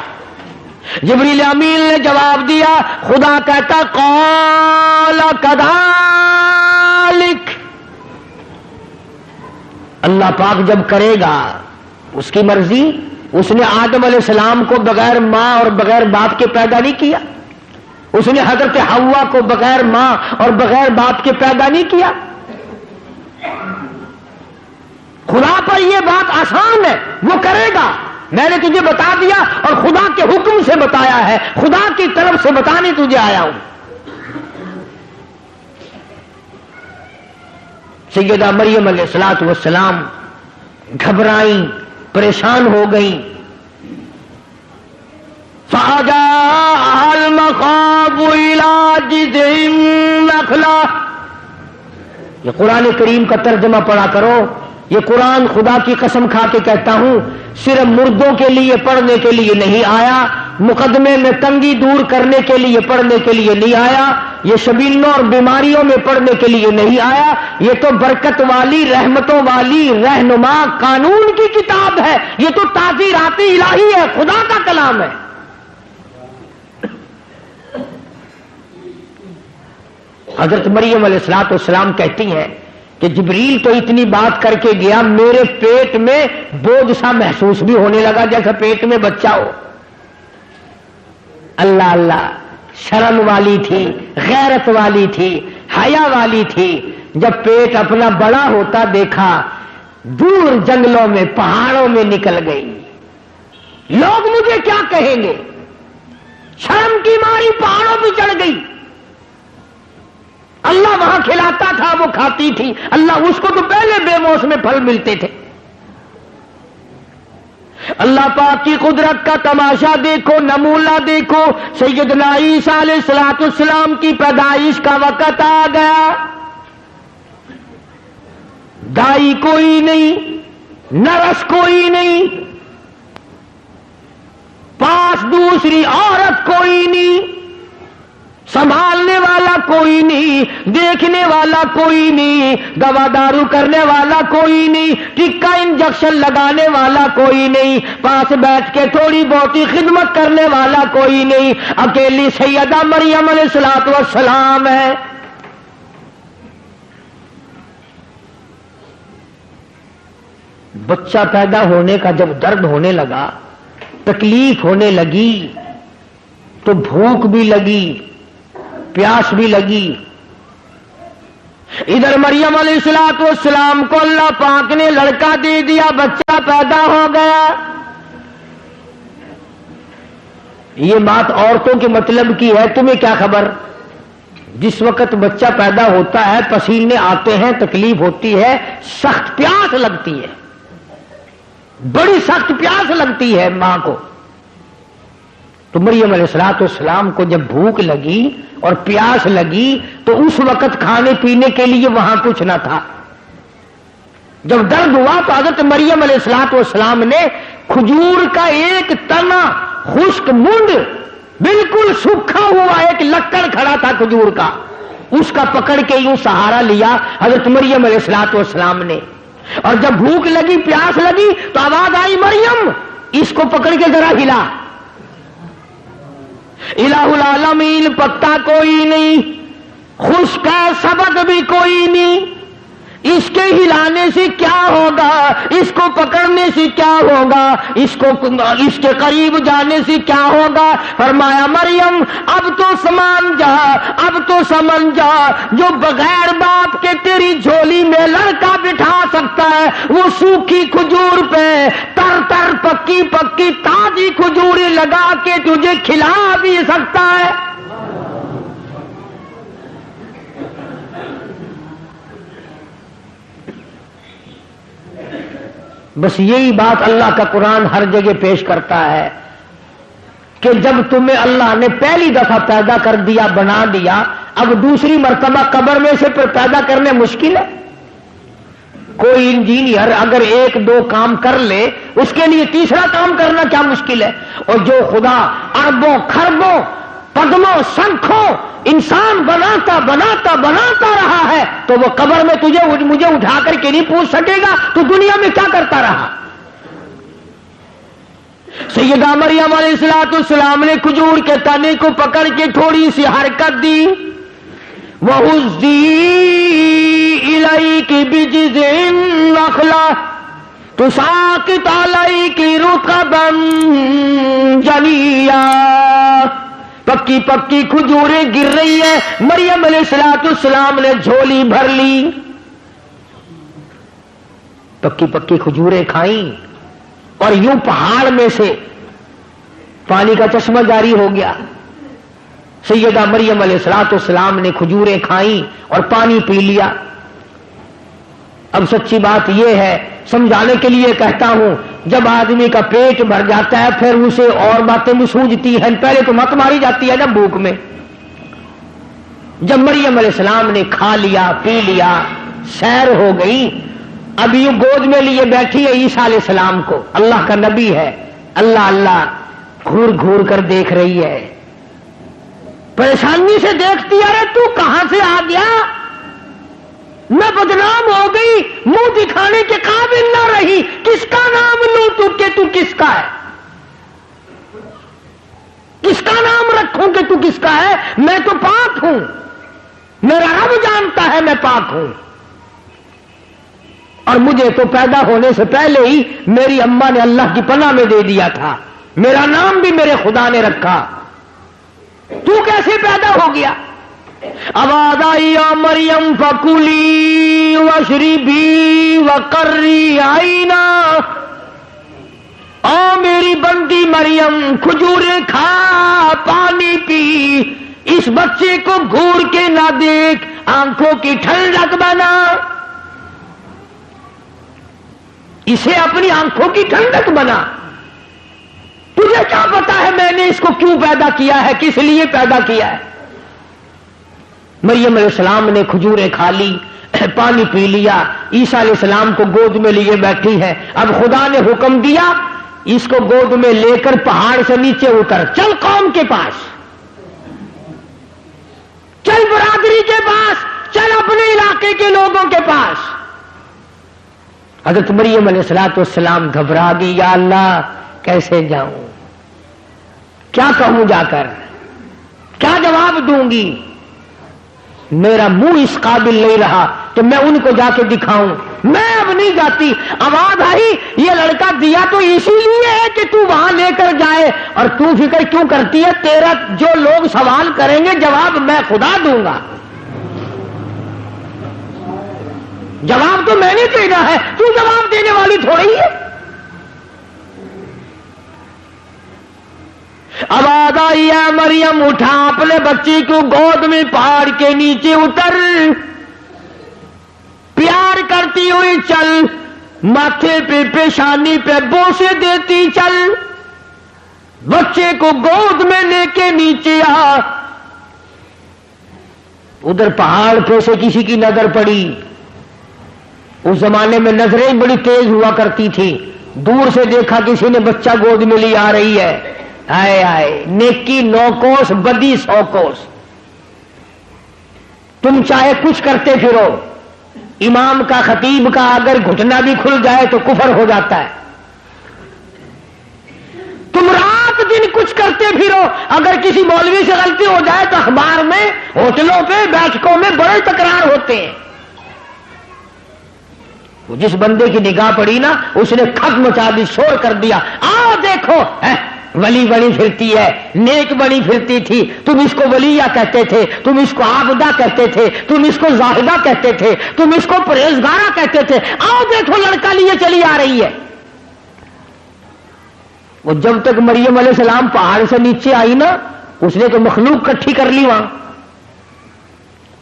جبریل امین نے جواب دیا، خدا کہتا قال کذالک، اللہ پاک جب کرے گا اس کی مرضی۔ اس نے آدم علیہ السلام کو بغیر ماں اور بغیر باپ کے پیدا نہیں کیا، اس نے حضرت حوا کو بغیر ماں اور بغیر باپ کے پیدا نہیں کیا۔ خدا پر یہ بات آسان ہے، وہ کرے گا، میں نے تجھے بتا دیا اور خدا کے حکم سے بتایا ہے، خدا کی طرف سے بتانے تجھے آیا ہوں۔ سیدہ مریم علیہ السلام گھبرائیں، پریشان ہو گئیں۔ فَأَجَاءَهَا الْمَخَاضُ إِلَىٰ جِذْعِ النَّخْلَةِ، یہ قرآن کریم کا ترجمہ پڑھا کرو، یہ قرآن خدا کی قسم کھا کے کہتا ہوں صرف مردوں کے لیے پڑھنے کے لیے نہیں آیا، مقدمے میں تنگی دور کرنے کے لیے پڑھنے کے لیے نہیں آیا، یہ شبینوں اور بیماریوں میں پڑھنے کے لیے نہیں آیا، یہ تو برکت والی، رحمتوں والی، رہنما قانون کی کتاب ہے، یہ تو تعزیرات الہی ہے، خدا کا کلام ہے۔ حضرت مریم علیہ السلام کہتی ہیں کہ جبریل تو اتنی بات کر کے گیا، میرے پیٹ میں بوجھ سا محسوس بھی ہونے لگا جیسا پیٹ میں بچہ ہو۔ اللہ اللہ، شرم والی تھی، غیرت والی تھی، حیا والی تھی، جب پیٹ اپنا بڑا ہوتا دیکھا، دور جنگلوں میں پہاڑوں میں نکل گئی، لوگ مجھے کیا کہیں گے، شرم کی ماری پہاڑوں پہ چڑھ گئی۔ اللہ وہاں کھلاتا تھا، وہ کھاتی تھی، اللہ اس کو تو پہلے بے موسم پھل ملتے تھے۔ اللہ پاک کی قدرت کا تماشا دیکھو، نمونہ دیکھو، سیدنا عیسیٰ علیہ السلام کی پیدائش کا وقت آ گیا، دائی کوئی نہیں، نرس کوئی نہیں، پاس دوسری عورت کوئی نہیں، سنبھالنے والا کوئی نہیں، دیکھنے والا کوئی نہیں، دوا دارو کرنے والا کوئی نہیں، ٹکا انجیکشن لگانے والا کوئی نہیں، پاس بیٹھ کے تھوڑی بہتی خدمت کرنے والا کوئی نہیں، اکیلی سیدہ مریم علیہ السلام ہے۔ بچہ پیدا ہونے کا جب درد ہونے لگا، تکلیف ہونے لگی، تو بھوک بھی لگی، پیاس بھی لگی۔ ادھر مریم علیہ السلام کو اللہ پاک نے لڑکا دے دیا، بچہ پیدا ہو گیا۔ یہ بات عورتوں کے مطلب کی ہے، تمہیں کیا خبر؟ جس وقت بچہ پیدا ہوتا ہے پسینے آتے ہیں، تکلیف ہوتی ہے، سخت پیاس لگتی ہے، بڑی سخت پیاس لگتی ہے ماں کو۔ تو مریم علیہ السلام کو جب بھوک لگی اور پیاس لگی تو اس وقت کھانے پینے کے لیے وہاں کچھ نہ تھا۔ جب درد ہوا تو حضرت مریم علیہ السلام نے کھجور کا ایک تنا، خشک منڈ، بالکل سوکھا ہوا ایک لکڑ کھڑا تھا کھجور کا، اس کا پکڑ کے یوں سہارا لیا حضرت مریم علیہ السلام نے، اور جب بھوک لگی، پیاس لگی تو آواز آئی، مریم اس کو پکڑ کے ذرا ہلا۔ الہ العالمین، پتا کوئی نہیں، خشک ہے، سبق بھی کوئی نہیں، اس کے ہلانے سے کیا ہوگا، اس کو پکڑنے سے کیا ہوگا، اس کے قریب جانے سے کیا ہوگا؟ فرمایا مریم اب تو سمان جا، اب تو سمجھ جا، جو بغیر باپ کے تیری جھولی میں لڑکا بٹھا سکتا ہے وہ سوکھی کھجور پہ تر تر پکی پکی تازی کھجوریں لگا کے تجھے کھلا بھی سکتا ہے۔ بس یہی بات اللہ کا قرآن ہر جگہ پیش کرتا ہے کہ جب تمہیں اللہ نے پہلی دفعہ پیدا کر دیا، بنا دیا، اب دوسری مرتبہ قبر میں سے پیدا کرنے مشکل ہے۔ کوئی انجینئر اگر ایک دو کام کر لے، اس کے لیے تیسرا کام کرنا کیا مشکل ہے؟ اور جو خدا اربوں خربوں پدموں سنکھوں انسان بناتا بناتا بناتا رہا ہے تو وہ قبر میں مجھے اٹھا کر کے نہیں پوچھ سکے گا تو دنیا میں کیا کرتا رہا؟ سیدہ مریم علیہ السلام نے کھجور کے تنے کو پکڑ کے تھوڑی سی حرکت دی، وَهُزِّي إِلَيْكِ بِجِذْعِ النَّخْلَةِ تُسَاقِطُ عَلَيْكِ رُطَبًا جَنِيًّا۔ پکی پکی کھجوریں گر رہی ہے، مریم علیہ السلام نے جھولی بھر لی، پکی پکی کھجوریں کھائیں، اور یوں پہاڑ میں سے پانی کا چشمہ جاری ہو گیا۔ سیدہ مریم علیہ السلام نے کھجوریں کھائیں اور پانی پی لیا۔ اب سچی بات یہ ہے، سمجھانے کے لیے کہتا ہوں، جب آدمی کا پیٹ بھر جاتا ہے پھر اسے اور باتیں بھی سوجتی ہیں، پہلے تو مت ماری جاتی ہے نا بھوک میں۔ جب مریم علیہ السلام نے کھا لیا، پی لیا، سیر ہو گئی، اب یوں گود میں لیے بیٹھی ہے عیسیٰ علیہ السلام کو، اللہ کا نبی ہے، اللہ اللہ گھور گھور کر دیکھ رہی ہے، پریشانی سے دیکھتی ہے، ارے تو کہاں سے آ گیا؟ میں بدنام ہو گئی، منہ دکھانے کے قابل نہ رہی، کس کا نام لوں تو کس کا ہے؟ کس کا نام رکھوں کہ تو کس کا ہے؟ میں تو پاک ہوں، میرا رب جانتا ہے میں پاک ہوں، اور مجھے تو پیدا ہونے سے پہلے ہی میری اماں نے اللہ کی پناہ میں دے دیا تھا، میرا نام بھی میرے خدا نے رکھا، تو کیسے پیدا ہو گیا؟ آواز آئی، یا مریم فکلی واشربی وقرری عینا، او میری بندی مریم کھجوریں کھا، پانی پی، اس بچے کو گھور کے نہ دیکھ، آنکھوں کی ٹھنڈک بنا، اسے اپنی آنکھوں کی ٹھنڈک بنا۔ تجھے کیا پتا ہے میں نے اس کو کیوں پیدا کیا ہے، کس لیے پیدا کیا ہے؟ مریم علیہ السلام نے کھجوریں کھا لی، پانی پی لیا، عیسیٰ علیہ السلام کو گود میں لیے بیٹھی ہے۔ اب خدا نے حکم دیا، اس کو گود میں لے کر پہاڑ سے نیچے اتر، چل قوم کے پاس، چل برادری کے پاس، چل اپنے علاقے کے لوگوں کے پاس۔ حضرت مریم علیہ السلام گھبرا گئی، یا اللہ کیسے جاؤں، کیا کہوں جا کر، کیا جواب دوں گی؟ میرا منہ اس قابل نہیں رہا تو میں ان کو جا کے دکھاؤں میں اب نہیں جاتی. آواز آئی یہ لڑکا دیا تو اسی لیے ہے کہ تو وہاں لے کر جائے, اور تو فکر کیوں کرتی ہے؟ تیرا جو لوگ سوال کریں گے جواب میں خدا دوں گا, جواب تو میں نے دینا ہے, تو جواب دینے والی تھوڑی ہے. آواز آئی ہے مریم اٹھا اپنے بچی کو گود میں پہاڑ کے نیچے اتر, پیار کرتی ہوئی چل, ماتھے پہ پیشانی پہ بوسے دیتی چل, بچے کو گود میں لے کے نیچے آ. ادھر پہاڑ پہ سے کسی کی نظر پڑی. اس زمانے میں نظریں بڑی تیز ہوا کرتی تھی. دور سے دیکھا کسی نے بچہ گود میں لی آ رہی ہے, آئے آئے نیکی 9 کوس بدی 100 کوس. تم چاہے کچھ کرتے پھرو, امام کا خطیب کا اگر گھٹنا بھی کھل جائے تو کفر ہو جاتا ہے. تم رات دن کچھ کرتے پھرو, اگر کسی مولوی سے غلطی ہو جائے تو اخبار میں, ہوٹلوں پہ, بیٹھکوں میں بڑے تکرار ہوتے ہیں. جس بندے کی نگاہ پڑی نا اس نے کھٹ مچا دی, شور کر دیا, آؤ دیکھو ولی بنی پھرتی ہے, نیک بنی پھرتی تھی. تم اس کو ولیہ کہتے تھے, تم اس کو عابدہ کہتے تھے, تم اس کو زاہدہ کہتے تھے, تم اس کو پرہیزگارہ کہتے تھے. آؤ دیکھو لڑکا لیے چلی آ رہی ہے. وہ جب تک مریم علیہ السلام پہاڑ سے نیچے آئی نا, اس نے تو مخلوق کٹھی کر لی وہاں.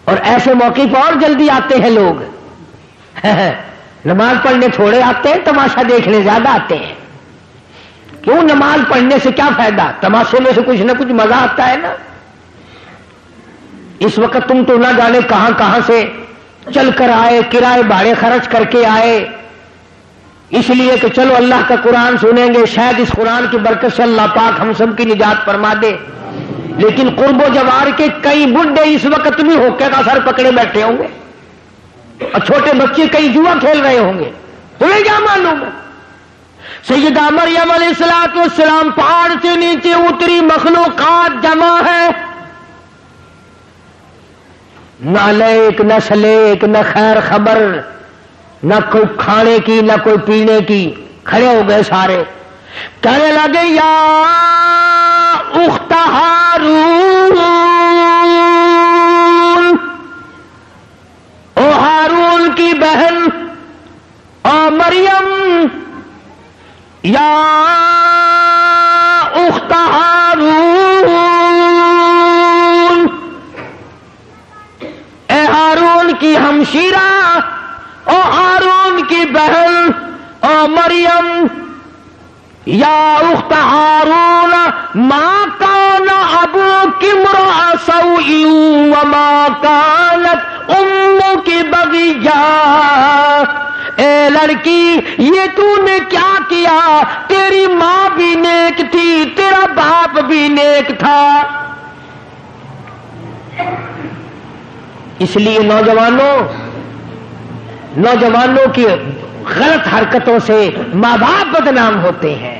اور ایسے موقع پر اور جلدی آتے ہیں لوگ. نماز پڑھنے تھوڑے آتے ہیں, تماشا دیکھنے زیادہ آتے ہیں. کیوں؟ نماز پڑھنے سے کیا فائدہ؟ تماشے میں سے کچھ نہ کچھ مزہ آتا ہے نا. اس وقت تم تو نہ جانے کہاں کہاں سے چل کر آئے, کرائے بھاڑے خرچ کر کے آئے, اس لیے کہ چلو اللہ کا قرآن سنیں گے, شاید اس قرآن کی برکت سے اللہ پاک ہم سب کی نجات فرما دے. لیکن قرب و جوار کے کئی بڈھے اس وقت بھی ہوکے کا سر پکڑے بیٹھے ہوں گے, اور چھوٹے بچے کئی جوا کھیل رہے ہوں گے. تمہیں کیا معلوم ہے؟ سیدہ مریم علیہ الصلوۃ والسلام پہاڑ سے نیچے اتری, مخلوقات جمع ہے, نہ لیک نہ سلیک نہ خیر خبر, نہ کوئی کھانے کی نہ کوئی پینے کی. کھڑے ہو گئے سارے, کہنے لگے یا اخت ہارون, او ہارون کی بہن, او مریم, یا اخت ہارون, اے ہارون کی ہمشیرہ, او ہارون کی بہن, او مریم, یا اخت ہارون, ما کان ابوک امرأ سوء وما کانت امک بغیا. اے لڑکی, یہ تو نے کیا کیا؟ تیری ماں بھی نیک تھی, تیرا باپ بھی نیک تھا. اس لیے نوجوانوں کی غلط حرکتوں سے ماں باپ بدنام ہوتے ہیں,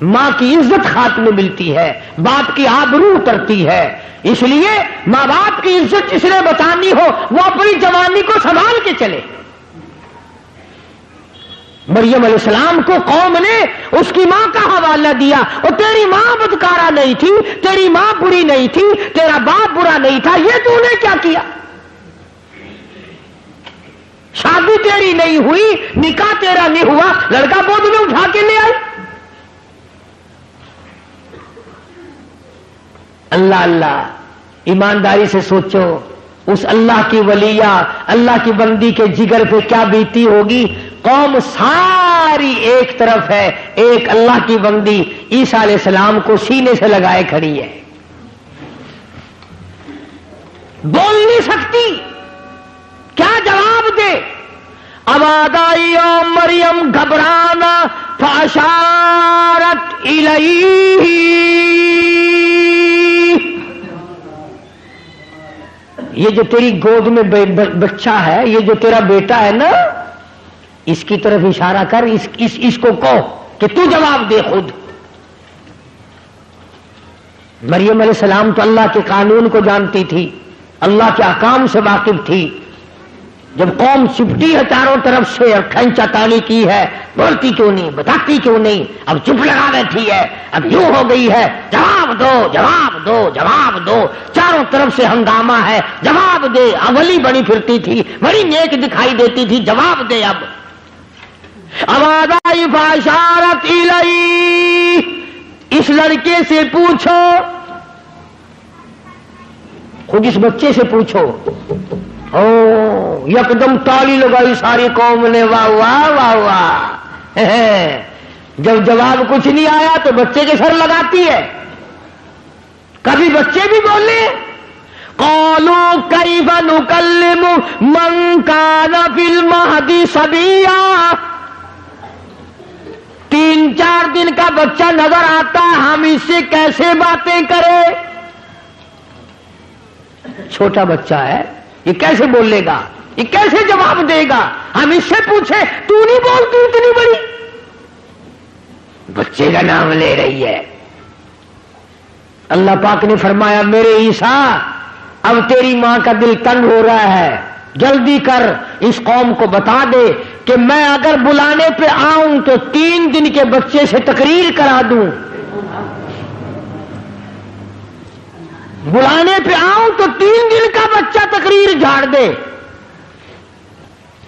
ماں کی عزت خاتمے ملتی ہے, باپ کی آبرو اترتی ہے. اس لیے ماں باپ کی عزت جس نے بچانی ہو وہ اپنی جوانی کو سنبھال کے چلے. مریم علیہ السلام کو قوم نے اس کی ماں کا حوالہ دیا, اور تیری ماں بدکارہ نہیں تھی, تیری ماں بری نہیں تھی, تیرا باپ برا نہیں تھا, یہ تو نے کیا کیا؟ شادی تیری نہیں ہوئی, نکاح تیرا نہیں ہوا, لڑکا گود میں اٹھا کے لے آئی. اللہ اللہ, ایمانداری سے سوچو, اس اللہ کی ولیہ, اللہ کی بندی کے جگر پہ کیا بیتی ہوگی. قوم ساری ایک طرف ہے, ایک اللہ کی بندی عیسیٰ علیہ السلام کو سینے سے لگائے کھڑی ہے, بول نہیں سکتی, کیا جواب دے. آواز آئی او مریم گھبرانا, فاشارت الیہ, یہ جو تیری گود میں بچہ ہے, یہ جو تیرا بیٹا ہے نا, اس کی طرف اشارہ کر, اس کو کہو کہ تو جواب دے خود. مریم علیہ السلام تو اللہ کے قانون کو جانتی تھی, اللہ کے احکام سے واقف تھی. جب قوم چپٹی ہے چاروں طرف سے اور کھینچا تانی کی ہے، بولتی کیوں نہیں، بتاتی کیوں نہیں، اب چپ لگا بیٹھی ہے، اب یوں ہو گئی ہے، جواب دو جواب دو جواب دو، چاروں طرف سے ہنگامہ ہے، جواب دے، اولی بڑی پھرتی تھی، بڑی نیک دکھائی دیتی تھی، جواب دے اب آواز آئی فاشارت الی، اس لڑکے سے پوچھو، خود اس بچے سے پوچھو۔ او یکدم تالی لگائی ساری قوم نے، واہ واہ واہ واہ۔ جب جواب کچھ نہیں آیا تو بچے کے سر لگاتی ہے۔ کبھی بچے بھی بولے قالوا کیف نکلم من کان فی المہد صبیا، 3-4 دن کا بچہ نظر آتا ہے، ہم اس سے کیسے باتیں کریں؟ چھوٹا بچہ ہے، یہ کیسے بولے گا، یہ کیسے جواب دے گا؟ ہم اس سے پوچھے تو نہیں بولتی اتنی بڑی؟ بچے کا نام لے رہی ہے۔ اللہ پاک نے فرمایا میرے عیسیٰ اب تیری ماں کا دل تنگ ہو رہا ہے، جلدی کر اس قوم کو بتا دے کہ میں اگر بلانے پہ آؤں تو 3 دن کے بچے سے تقریر کرا دوں، بلانے پہ آؤں تو 3 دن کا بچہ تقریر جھاڑ دے۔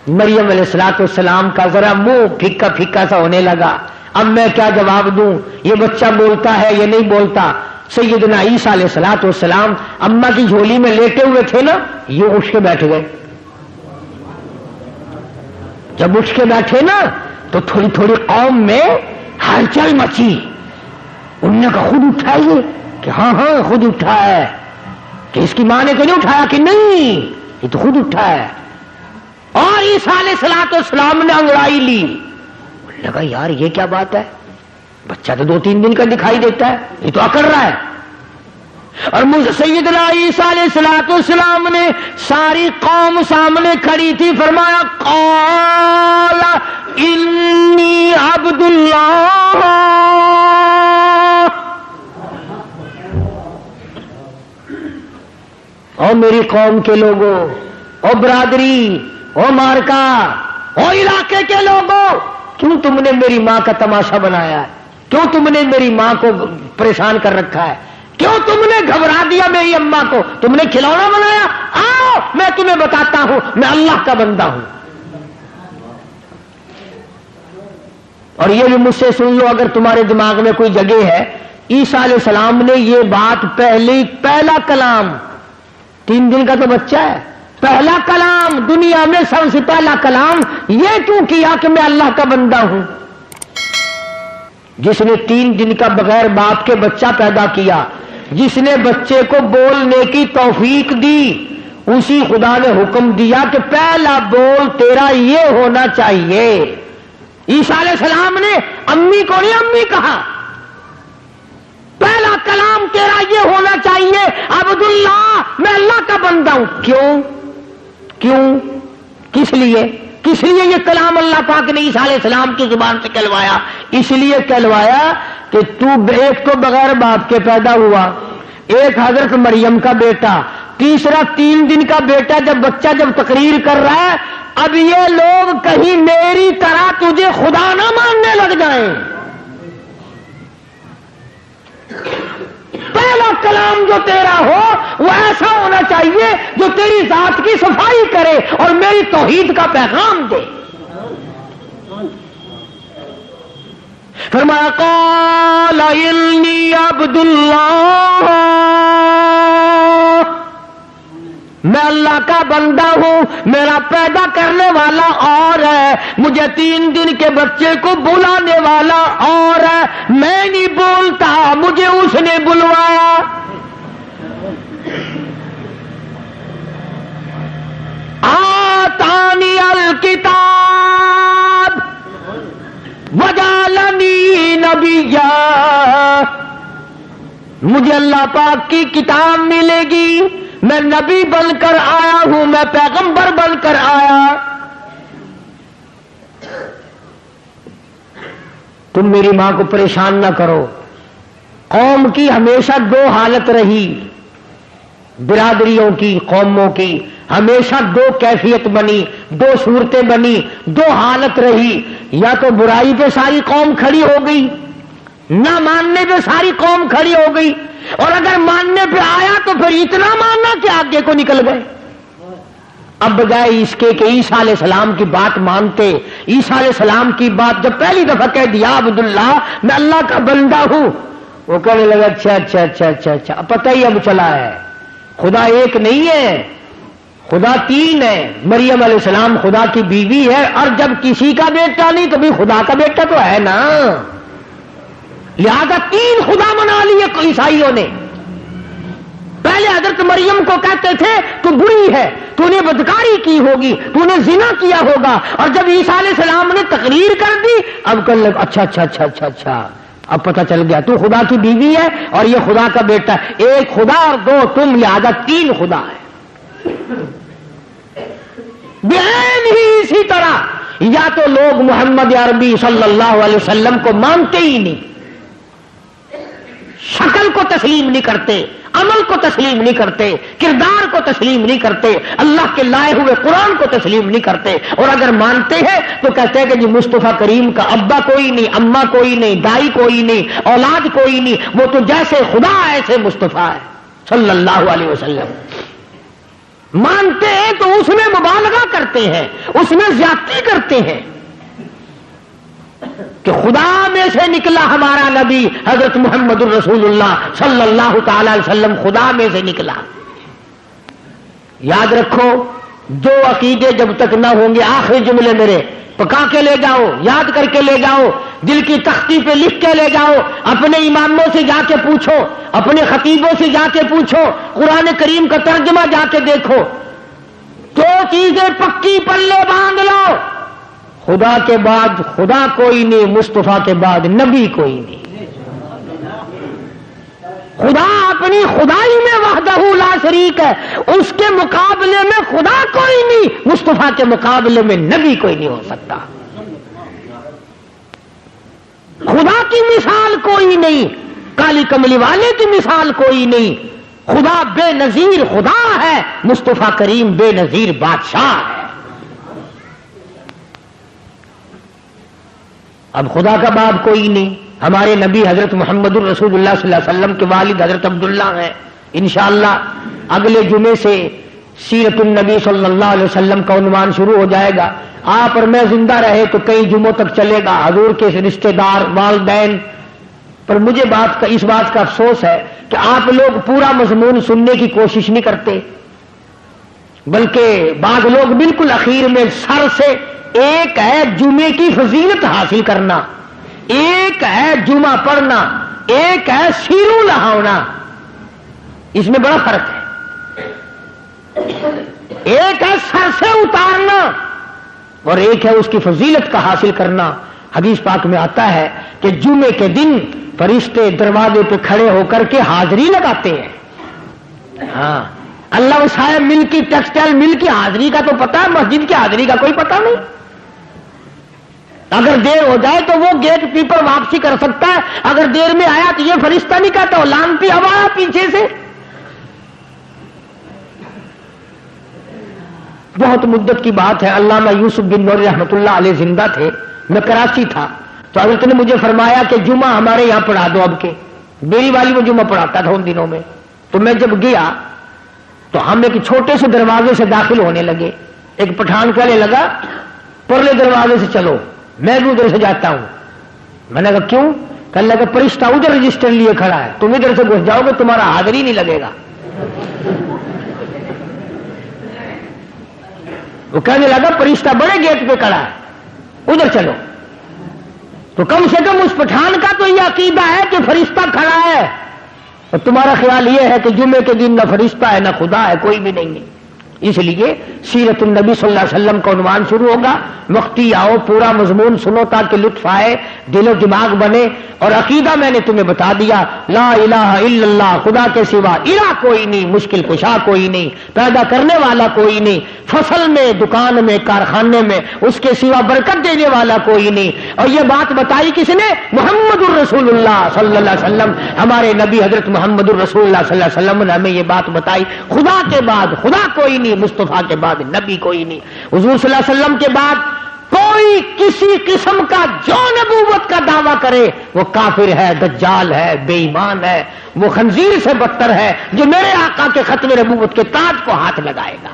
مریم علیہ السلام کا ذرا منہ پھیکا پھیکا سا ہونے لگا، اب میں کیا جواب دوں، یہ بچہ بولتا ہے یہ نہیں بولتا۔ سیدنا عیسیٰ علیہ السلام اماں کی جھولی میں لیٹے ہوئے تھے نا، یہ اٹھ کے بیٹھ گئے۔ جب اٹھ کے بیٹھے نا تو تھوڑی تھوڑی قوم میں ہلچل مچی، انہوں نے کہا خود اٹھائیے کہ ہاں ہاں خود اٹھا ہے، کہ اس کی ماں نے تو نہیں اٹھایا کہ نہیں یہ تو خود اٹھا ہے۔ اور عیسیٰ علیہ السلام نے انگڑائی لی، لگا یار یہ کیا بات ہے، بچہ تو 2-3 دن کا دکھائی دیتا ہے، یہ تو اکڑ رہا ہے۔ اور مجھ سیدنا عیسیٰ علیہ السلام نے ساری قوم سامنے کھڑی تھی، فرمایا قال انی عبد اللہ، او میری قوم کے لوگوں، او برادری، او مارکا، او علاقے کے لوگوں، کیوں تم نے میری ماں کا تماشا بنایا ہے؟ کیوں تم نے میری ماں کو پریشان کر رکھا ہے؟ کیوں تم نے گھبرا دیا میری اماں کو؟ تم نے کھلونا بنایا؟ آؤ میں تمہیں بتاتا ہوں میں اللہ کا بندہ ہوں۔ اور یہ بھی مجھ سے سن لو اگر تمہارے دماغ میں کوئی جگہ ہے، عیسیٰ علیہ السلام نے یہ بات پہلا کلام، 3 دن کا تو بچہ ہے، پہلا کلام دنیا میں سب سے پہلا کلام یہ کیوں کیا کہ میں اللہ کا بندہ ہوں؟ جس نے 3 دن کا بغیر باپ کے بچہ پیدا کیا، جس نے بچے کو بولنے کی توفیق دی، اسی خدا نے حکم دیا کہ پہلا بول تیرا یہ ہونا چاہیے۔ عیسیٰ علیہ السلام نے امی کو نہیں امی کہا، پہلا کلام تیرا یہ ہونا چاہیے عبداللہ، میں اللہ کا بندہ ہوں۔ کیوں کس لیے یہ کلام اللہ پاک نے عیسیٰ علیہ السلام کی زبان سے کہلوایا؟ اس لیے کہلوایا کہ تو ایک تو بغیر باپ کے پیدا ہوا، ایک حضرت مریم کا بیٹا، تیسرا 3 دن کا بیٹا، جب بچہ جب تقریر کر رہا ہے، اب یہ لوگ کہیں میری طرح تجھے خدا نہ ماننے لگ جائیں۔ پہلا کلام جو تیرا ہو وہ ایسا ہونا چاہیے جو تیری ذات کی صفائی کرے اور میری توحید کا پیغام دے۔ فرمایا قال انی عبد اللہ، میں اللہ کا بندہ ہوں، میرا پیدا کرنے والا اور ہے، مجھے 3 دن کے بچے کو بلانے والا اور ہے، میں نہیں بولتا، مجھے اس نے بلوایا۔ آتانی الکتاب وجعلنی نبیا، مجھے اللہ پاک کی کتاب ملے گی، میں نبی بن کر آیا ہوں، میں پیغمبر بن کر آیا۔ تم میری ماں کو پریشان نہ کرو۔ قوم کی ہمیشہ 2 حالت رہی، برادریوں کی، قوموں کی، ہمیشہ دو کیفیت بنی، دو صورتیں بنی، دو حالت رہی. یا تو برائی پہ ساری قوم کھڑی ہو گئی، نہ ماننے پہ ساری قوم کھڑی ہو گئی، اور اگر ماننے پہ آیا تو پھر اتنا ماننا کہ آگے کو نکل گئے. اب بجائے اس کے کہ عیسیٰ علیہ السلام کی بات مانتے، عیسیٰ علیہ السلام کی بات جب پہلی دفعہ کہہ دیا عبداللہ میں اللہ کا بندہ ہوں، وہ کہنے لگا اچھا اچھا اچھا اچھا اچھا. اب پتہ ہی اب چلا ہے خدا ایک نہیں ہے، خدا تین ہے. مریم علیہ السلام خدا کی بیوی ہے، اور جب کسی کا بیٹا نہیں تو بھی خدا کا بیٹا تو ہے نا. لہذا تین خدا منا لیے عیسائیوں نے. پہلے حضرت مریم کو کہتے تھے تو بری ہے، تو نے بدکاری کی ہوگی، تو نے زنا کیا ہوگا، اور جب عیسیٰ علیہ السلام نے تقریر کر دی اب کہنے لگا اچھا اچھا اچھا اچھا اچھا اب پتہ چل گیا تو خدا کی بیوی ہے اور یہ خدا کا بیٹا ہے. ایک خدا اور دو تم، لہذا تین خدا ہے. بہن ہی اسی طرح یا تو لوگ محمد عربی صلی اللہ علیہ وسلم کو مانتے ہی نہیں، شکل کو تسلیم نہیں کرتے، عمل کو تسلیم نہیں کرتے، کردار کو تسلیم نہیں کرتے، اللہ کے لائے ہوئے قرآن کو تسلیم نہیں کرتے، اور اگر مانتے ہیں تو کہتے ہیں کہ جی مصطفیٰ کریم کا ابا کوئی نہیں، اماں کوئی نہیں، دائی کوئی نہیں، اولاد کوئی نہیں، وہ تو جیسے خدا ایسے مصطفیٰ ہے صلی اللہ علیہ وسلم. مانتے ہیں تو اس میں مبالغہ کرتے ہیں، اس میں زیادتی کرتے ہیں کہ خدا میں سے نکلا ہمارا نبی حضرت محمد الرسول اللہ صلی اللہ تعالی علیہ وسلم خدا میں سے نکلا. یاد رکھو دو عقیدے جب تک نہ ہوں گے، آخری جملے میرے پکا کے لے جاؤ، یاد کر کے لے جاؤ، دل کی تختی پہ لکھ کے لے جاؤ، اپنے اماموں سے جا کے پوچھو، اپنے خطیبوں سے جا کے پوچھو، قرآن کریم کا ترجمہ جا کے دیکھو. دو چیزیں پکی پلے باندھ لو، خدا کے بعد خدا کوئی نہیں، مصطفیٰ کے بعد نبی کوئی نہیں. خدا اپنی خدائی میں وحدہ لا شریک ہے، اس کے مقابلے میں خدا کوئی نہیں، مصطفیٰ کے مقابلے میں نبی کوئی نہیں ہو سکتا. خدا کی مثال کوئی نہیں، کالی کملی والے کی مثال کوئی نہیں. خدا بے نظیر خدا ہے، مصطفیٰ کریم بے نظیر بادشاہ ہے. اب خدا کا باپ کوئی نہیں. ہمارے نبی حضرت محمد الرسول اللہ صلی اللہ علیہ وسلم کے والد حضرت عبداللہ ہیں. انشاءاللہ اگلے جمعے سے سیرت النبی صلی اللہ علیہ وسلم کا عنوان شروع ہو جائے گا. آپ اور میں زندہ رہے تو کئی جمعوں تک چلے گا. حضور کے رشتہ دار والدین پر مجھے اس بات کا افسوس ہے کہ آپ لوگ پورا مضمون سننے کی کوشش نہیں کرتے، بلکہ بعض لوگ بالکل اخیر میں سر سے. ایک ہے جمعے کی فضیلت حاصل کرنا، ایک ہے جمعہ پڑھنا، ایک ہے سیرو لہاؤنا. اس میں بڑا فرق ہے. ایک ہے سر سے اتارنا اور ایک ہے اس کی فضیلت کا حاصل کرنا. حدیث پاک میں آتا ہے کہ جمعے کے دن فرشتے دروازے پہ کھڑے ہو کر کے حاضری لگاتے ہیں. ہاں، اللہ صاحب مل کی ٹیکسٹائل مل کی حاضری کا تو پتا ہے، مسجد کی حاضری کا کوئی پتا نہیں. اگر دیر ہو جائے تو وہ گیٹ کیپر واپسی کر سکتا ہے، اگر دیر میں آیا تو یہ فرشتہ نہیں کہتا وہ لانتی ہوا پیچھے سے. بہت مدت کی بات ہے، علامہ یوسف بن نور رحمۃ اللہ علیہ زندہ تھے. میں کراچی تھا تو حضرت نے مجھے فرمایا کہ جمعہ ہمارے یہاں پڑھا دو. اب کے بیری والی میں جمعہ پڑھاتا تھا ان دنوں میں. تو میں جب گیا تو ہم ایک چھوٹے سے دروازے سے داخل ہونے لگے. ایک پٹھان کہنے لگا پرلے دروازے سے چلو، میں بھی ادھر سے جاتا ہوں. میں نے کہا کیوں؟ کہنے لگا فرشتہ ادھر رجسٹر لیے کھڑا ہے، تم ادھر سے گھس جاؤ گے تمہارا حاضری نہیں لگے گا. وہ کہنے لگا فرشتہ بڑے گیٹ پہ کھڑا ہے، ادھر چلو. تو کم سے کم اس پٹھان کا تو یہ عقیدہ ہے کہ فرشتہ کھڑا ہے، اور تمہارا خیال یہ ہے کہ جمعے کے دن نہ فرشتہ ہے نہ خدا ہے، کوئی بھی نہیں ہے. اس لیے سیرت النبی صلی اللہ علیہ وسلم کا عنوان شروع ہوگا. وقتی آؤ، پورا مضمون سنو تاکہ لطف آئے، دل و دماغ بنے. اور عقیدہ میں نے تمہیں بتا دیا، لا الہ الا اللہ، خدا کے سوا الہ کوئی نہیں، مشکل کشا کوئی نہیں، پیدا کرنے والا کوئی نہیں، فصل میں، دکان میں، کارخانے میں اس کے سوا برکت دینے والا کوئی نہیں. اور یہ بات بتائی کس نے؟ محمد الرسول اللہ صلی اللہ علیہ وسلم. ہمارے نبی حضرت محمد الرسول اللہ صلی اللہ علیہ وسلم نے ہمیں یہ بات بتائی، خدا کے بعد خدا کوئی نہیں. نہیں، مصطفیٰ کے بعد نبی کوئی نہیں، حضور صلی اللہ علیہ وسلم کے بعد کوئی کسی قسم کا جو نبوت کا دعویٰ کرے وہ کافر ہے، دجال ہے، بے ایمان ہے، وہ خنزیر سے بدتر ہے جو میرے آقا کے ختم نبوت کے تاج کو ہاتھ لگائے گا۔